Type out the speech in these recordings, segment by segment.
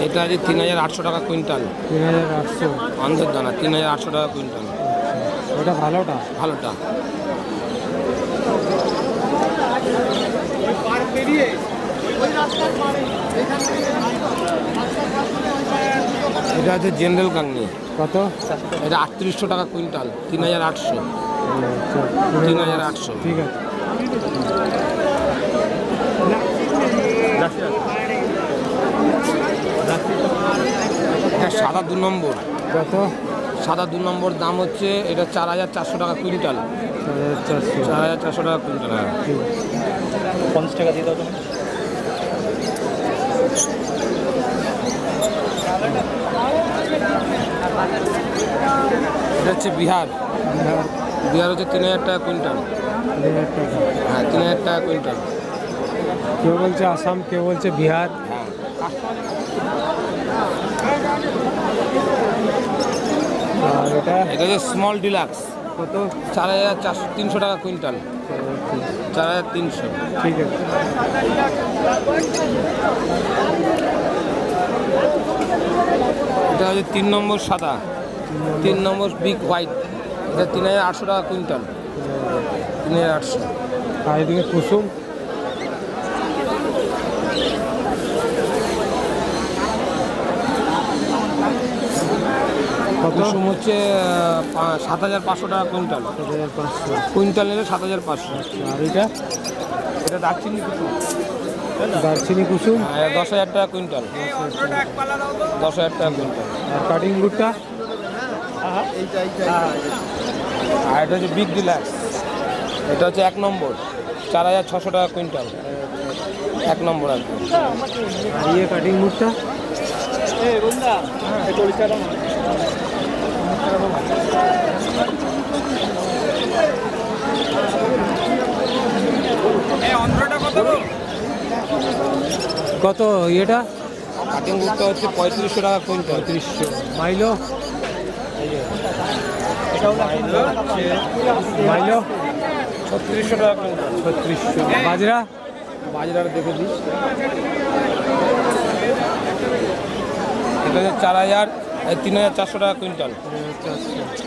এটা আছে 3800 টাকা কুইন্টাল। 3800 অন্ধের দানা 3800 টাকা কুইন্টাল। ওটা ভালোটা? ভালোটা। এটা আছে জেনারেল কাংনি। কত? এটা 3800 টাকা কুইন্টাল। 3800। 3800। ঠিক আছে। এটা সাদা 2 নম্বর। কত? সাদা 2 নম্বর দাম হচ্ছে এটা 4400 টাকা কুইন্টাল। 4400 টাকা কুইন্টাল। 50 টাকা দিয়ে দাও তুমি। এটা হচ্ছে বিহার। বিহার হচ্ছে 3000 টাকা কুইন্টাল। 3000 টাকা? হ্যাঁ, 3000 টাকা কুইন্টাল। কেউ বলছে আসাম, কেউ বলছে বিহার। হ্যাঁ। আর এটা হচ্ছে স্মল ডিলাক্স। কত? 4300 টাকা কুইন্টাল। 4300। ঠিক আছে। এটা হচ্ছে 3 নম্বর সাদা। 3 নম্বর বিগ হোয়াইট। এটা 3800 টাকা কুইন্টাল। 3800। আর এদিকে কুসুম? কুসুম হচ্ছে 7500 টাকা কুইন্টাল। 7500 কুইন্টাল নিলে 7500। আর এটা? এটা দারচিনি কুসুম। দারচিনি কুসুম? 10000 টাকা কুইন্টাল। 10000 টাকা কুইন্টাল। আর কাটিং গুড়টা? আর এটা হচ্ছে বিগ ডিলাক্স। এটা হচ্ছে 1 নম্বর। 4600 টাকা কুইন্টাল। 1 নম্বর আর কি। আর ইয়ে কাটিং গুড়টা? কত এটা? কাটিং গুড়টা হচ্ছে 3500 টাকা কুইন্টাল। 3500। মাইলো? মাইলো 3600 টাকা কুইন্টাল। 3600। বাজরা? বাজরাটা দেখে দিস। এটা হচ্ছে 3400 টাকা কুইন্টাল।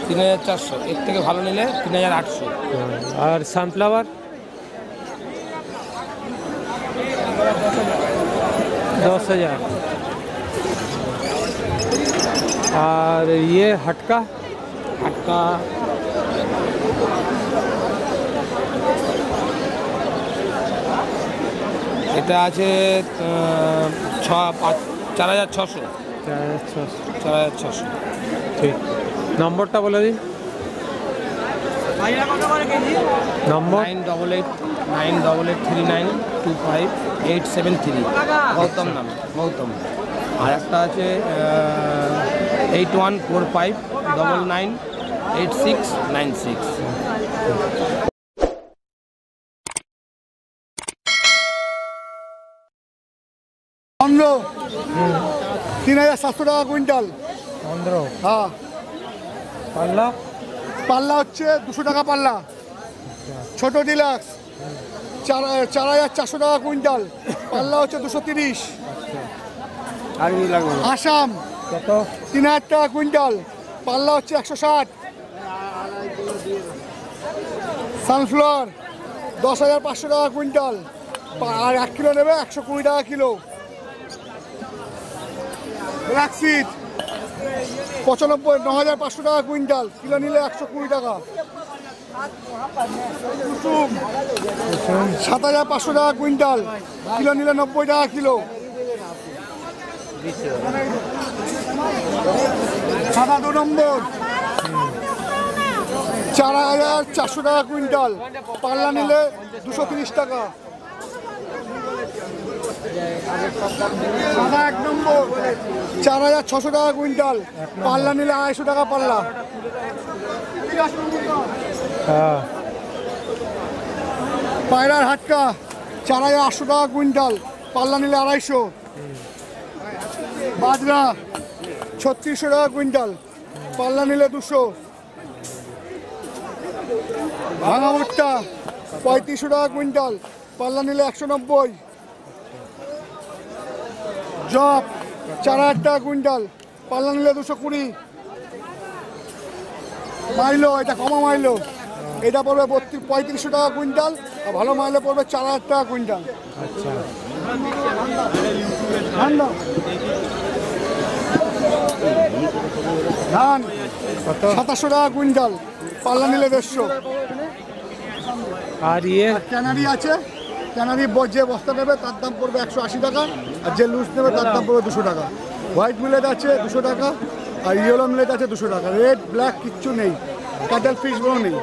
3400। এর থেকে ভালো নিলে 3800। আর সানফ্লাওয়ার? 10,000। আর ইয়ে হাটকা? হাটকা এটা আছে 4600। 4600। ঠিক। নম্বরটা বলে দিন। নম্বর 98392587 গৌতম নাম, গৌতম। আর একটা আছে 8145998696। অন্ধ্র 3700 টাকা কুইন্টাল। অন্ধ্র? হ্যাঁ। পাল্লা? পাল্লা হচ্ছে 200 টাকা পাল্লা। ছোট ডিলাক্স 4400 টাকা কুইন্টাল। পাল্লা হচ্ছে 230। আর কি লাগবে? আসাম কত? 3000 টাকা কুইন্টাল। পাল্লা হচ্ছে 160। সানফ্লাওয়ার 10500 টাকা কুইন্টাল। আর 1 কিলো নেবে 120 টাকা কিলো। ব্ল্যাক সিড 95,9500 টাকা কুইন্টাল। কিলো নিলে 120 টাকা। কুসুম 7500 টাকা কুইন্টাল। কিলো নিলে 90 টাকা কিলো। সাদা 2 নম্বর 4400 টাকা কুইন্টাল। পাল্লা নিলে 230 টাকা। সাদা 1 নম্বর 4600 টাকা কুইন্টাল। পাল্লা নিলে 250 টাকা পাল্লা। হ্যাঁ। পায়রার হাটকা 4800 টাকা কুইন্টাল। পাল্লা নিলে 250। বাজরা 3600 টাকা কুইন্টাল। পাল্লা নিলে 200। ভাঙা ভুট্টা 3500 টাকা কুইন্টাল। পাল্লা নিলে 190। জব 4,000 টাকা কুইন্টাল, পাল্লা নিলে 220। মাইলো এটা কমা মাইলো, এটা পড়বে 3500 টাকা কুইন্টাল, আর ভালো মাইলে পড়বে 4,000 টাকা কুইন্টাল। আচ্ছা, ধান কত? 2700 টাকা কুইন্টাল, পাল্লা নিলে 150। আর ইয়ে ক্যানারি আছে, ক্যানারি যে বস্তা নেবে তার দাম পড়বে 180 টাকা, আর যে লুজ নেবে তার দাম পড়বে 200 টাকা। হোয়াইট মিলেট আছে 200 টাকা, আর ইয়েলো মিলেট আছে 200 টাকা। রেড ব্ল্যাক কিচ্ছু নেই, কাটেল ফিশগুলো নেই।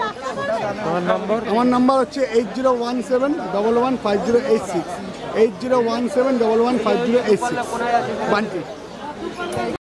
আমার নম্বর? আমার নাম্বার হচ্ছে 8017115086, 8017115086, বান্টি।